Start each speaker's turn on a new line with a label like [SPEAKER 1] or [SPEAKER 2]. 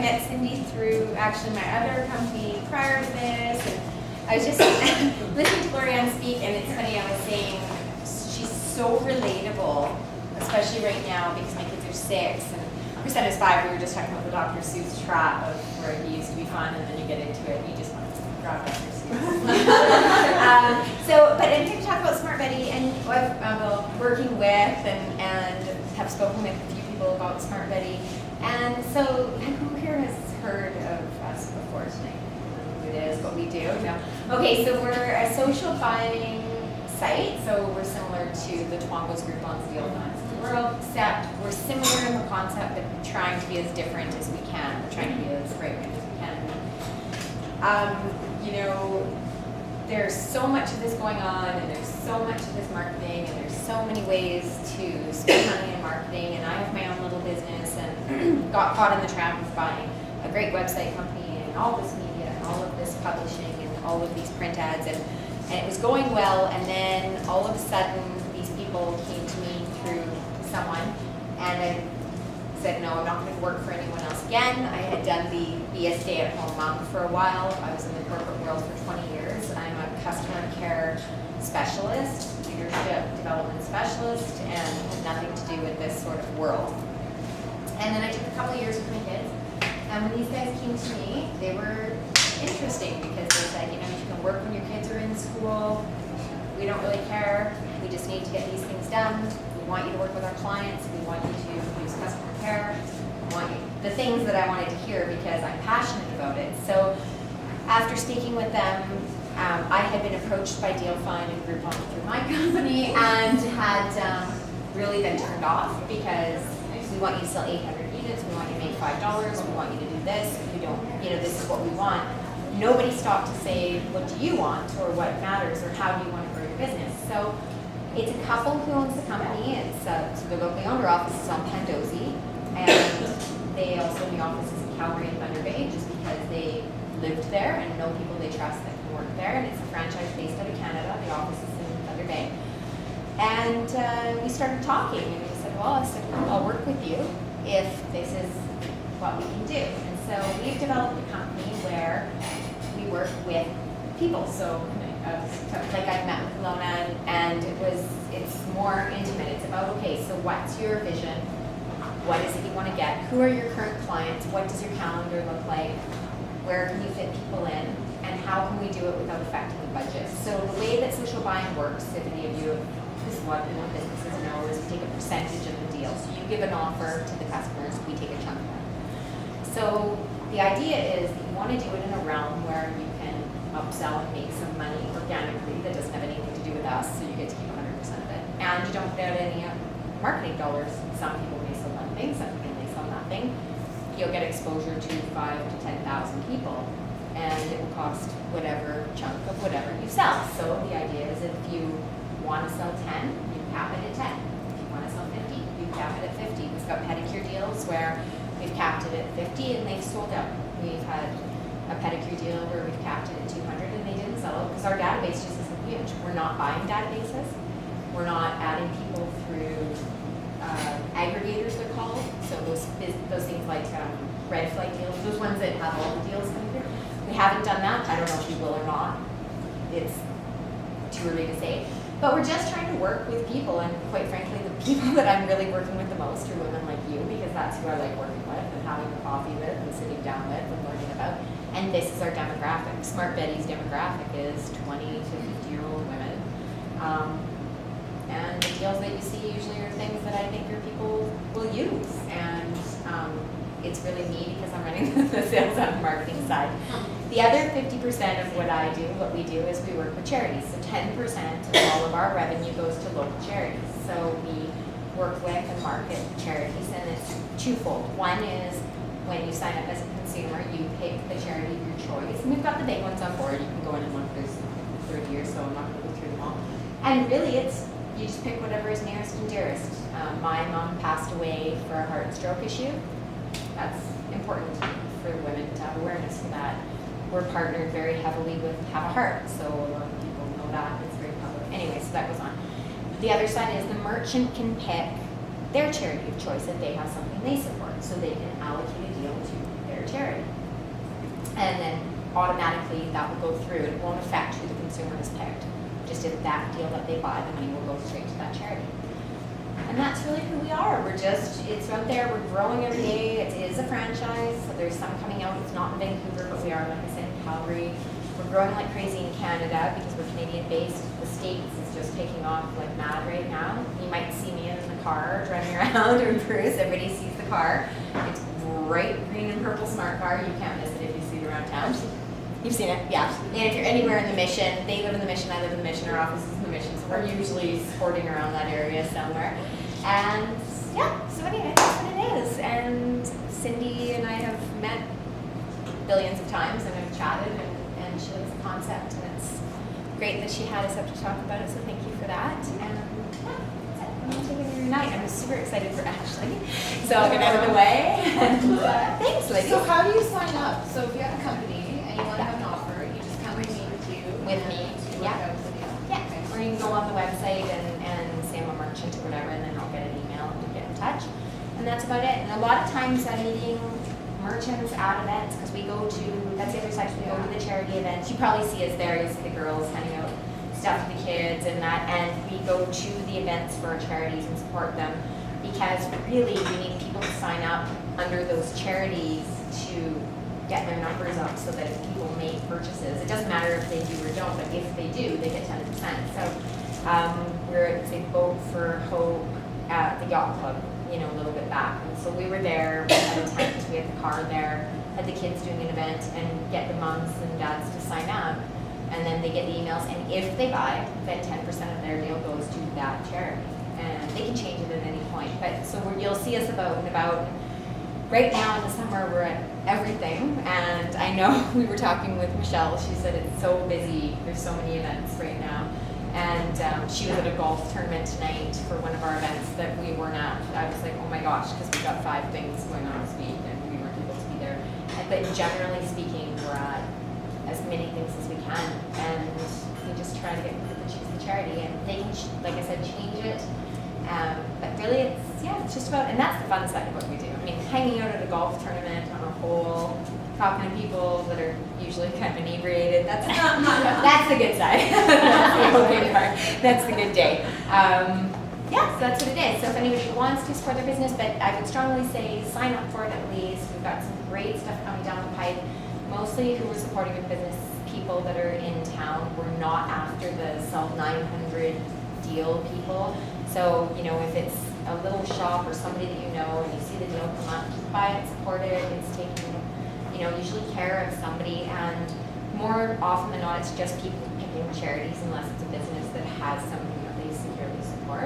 [SPEAKER 1] met Cindy through actually my other company prior to this, and I was just listening to Glorianne speak, and it's funny, I was saying she's so relatable, especially right now because my kids are 6 and her son is 5. We were just talking about the Dr. Seuss trap of where he used to be fun, and then you get into it and you just want to grab Dr. Seuss. But I think talk about Smart Betty, and I'm working with and have spoken with a few people about Smart Betty. And so, who here has heard of us before tonight? Who it is, what we do? No. Okay, so we're a social buying site, so we're similar to the Twongos Groupons, the old ones in the world, except we're similar in the concept that we're trying to be as different as we can. We're trying to be as right as we can. You know, there's so much of this going on, and there's so much of this marketing, and there's so many ways to spend money in marketing, and I have my own little business and got caught in the trap of buying a great website company and all this media and all of this publishing and all of these print ads, and it was going well, and then all of a sudden these people came to me through someone, and I said, no, I'm not going to work for anyone else again. I had done be a stay-at-home mom for a while. I was in the corporate world for 20 years. I'm a customer care specialist, leadership development specialist, and had nothing to do with this sort of world. And then I took a couple of years with my kids, and when these guys came to me, they were interesting because they said, you know, you can work when your kids are in school. We don't really care. We just need to get these things done. We want you to work with our clients. We want you to use customer care. I want you, the things that I wanted to hear because I'm passionate about it. So after speaking with them, I had been approached by Deal Find and Groupon through my company and had really been turned off because we want you to sell 800 units, we want you to make $5, we want you to do this, if you don't, you know, this is what we want. Nobody stopped to say, what do you want, or what matters, or how do you want to grow your business? So it's a couple who owns the company. It's so the locally owned office is on Pandosy, and they also have the offices in Calgary and Thunder Bay just because they lived there and know people they trust that can work there. And it's a franchise based out of Canada. The office is in Thunder Bay. And we started talking, and we said, well, I'll work with you if this is what we can do. And so we've developed a company where we work with people. So like I've met with Lona, and it's more intimate. It's about, okay, so what's your vision? What is it you want to get? Who are your current clients? What does your calendar look like? Where can you fit people in? And how can we do it without affecting the budget? So the way that social buying works, if any of you, this is what businesses know, is we take a percentage of the deal. So you give an offer to the customers, we take a chunk of that. So the idea is that you want to do it in a realm where you can upsell and make some money organically that doesn't have anything to do with us, so you get to keep 100% of it. And you don't put out any marketing dollars. Some people may sell one thing, some people may sell nothing. You'll get exposure to 5,000 to 10,000 people, and it will cost whatever chunk of whatever you sell. So the idea is if you want to sell 10, you cap it at 10. If you want to sell 50, you cap it at 50. We've got pedicure deals where we've capped it at 50 and they've sold out. We've had a pedicure deal where we've capped it at 200 and they didn't sell it because our database just isn't huge. We're not buying databases. We're not adding people through aggregators, they're called. So those things like red flag deals, those ones that have all the deals coming through. We haven't done that. I don't know if we will or not. It's too early to say. But we're just trying to work with people, and quite frankly, the people that I'm really working with the most are women like you, because that's who I like working with and having a coffee with and sitting down with and learning about. And this is our demographic. Smart Betty's demographic is 20 to 50-year-old women. And the deals that you see usually are things that I think your people will use. And it's really me because I'm running the sales and marketing side. The other 50% of what we do is we work with charities. So 10% of all of our revenue goes to local charities. So we work with and market charities, and it's twofold. One is when you sign up as a consumer, you pick the charity of your choice. And we've got the big ones on board. You can go in and look. There's 30 years, so I'm not going to go through them all. And really, you just pick whatever is nearest and dearest. My mom passed away for a heart and stroke issue. That's important for women to have awareness of that. We're partnered very heavily with Have a Heart, so a lot of people know that. It's very public. Anyway, so that goes on. The other side is the merchant can pick their charity of choice if they have something they support, so they can allocate a deal to their charity. automatically that will go through. It won't affect who the consumer has picked. Just if that deal that they buy, the money will go straight to that charity. And that's really who we are. It's out there, we're growing every day. It is a franchise, so there's some coming out. It's not in Vancouver, but we are, like I said, in Calgary. We're growing like crazy in Canada because we're Canadian based. The States is just taking off like mad right now. You might see me in the car driving around, or Bruce, everybody sees the car. It's bright green and purple smart car. You can't miss it if you see it around town. You've seen it, yeah. And if you're anywhere in the Mission, they live in the Mission, I live in the Mission, our office is in the Mission, so we're usually sporting around that area somewhere. And yeah, so anyway, that's what it is. And Cindy and I have met billions of times and have chatted, and she likes the concept, and it's great that she had us up to talk about it, so thank you for that. And yeah, that's it. I'm going to take it every night. I'm super excited for Ashley, so I'll get out of the way. And thanks, ladies.
[SPEAKER 2] So how do you sign up? So if you have a company and you want to have an offer, you just come and meet with you.
[SPEAKER 1] With me, yeah. Yeah, or you can go on the website and say I'm a merchant or whatever, and then I'll get an email and get in touch. And that's about it. And a lot of times I'm meeting merchants at events, because we go to, that's the other side, we go to the charity events. You probably see us there, you see the girls handing out stuff to the kids and that, and we go to the events for our charities and support them, because really we need people to sign up under those charities to get their numbers up so that people make purchases. It doesn't matter if they do or don't, but if they do, they get 10%. So we're at the Boat for Hope at the Yacht Club, you know, a little bit back. And so we were there, we had a tent, we had the car there, had the kids doing an event, and get the moms and dads to sign up. And then they get the emails, and if they buy, then 10% of their deal goes to that charity. And they can change it at any point. But so you'll see us about and about. Right now in the summer, we're at everything, and I know we were talking with Michelle. She said it's so busy. There's so many events right now, and she was at a golf tournament tonight for one of our events that we weren't at. I was like, oh my gosh, because we got 5 things going on this week, and we weren't able to be there. But generally speaking, we're at as many things as we can, and we just try to get people to choose the charity, and they can, like I said, change it. But really, it's just about, and that's the fun side of what we do. I mean, hanging out at a golf tournament on a hole, talking to people that are usually kind of inebriated, that's that's the good side. That's the okay part. That's the good day. So that's what it is. So if anybody wants to support their business, but I would strongly say sign up for it at least. We've got some great stuff coming down the pipe. Mostly who we're supporting with business people that are in town. We're not after the sell 900 deal people. So, you know, if it's a little shop or somebody that you know and you see the deal come up, just buy it, support it. It's taking, you know, usually care of somebody, and more often than not, it's just people picking charities unless it's a business that has something that they securely support.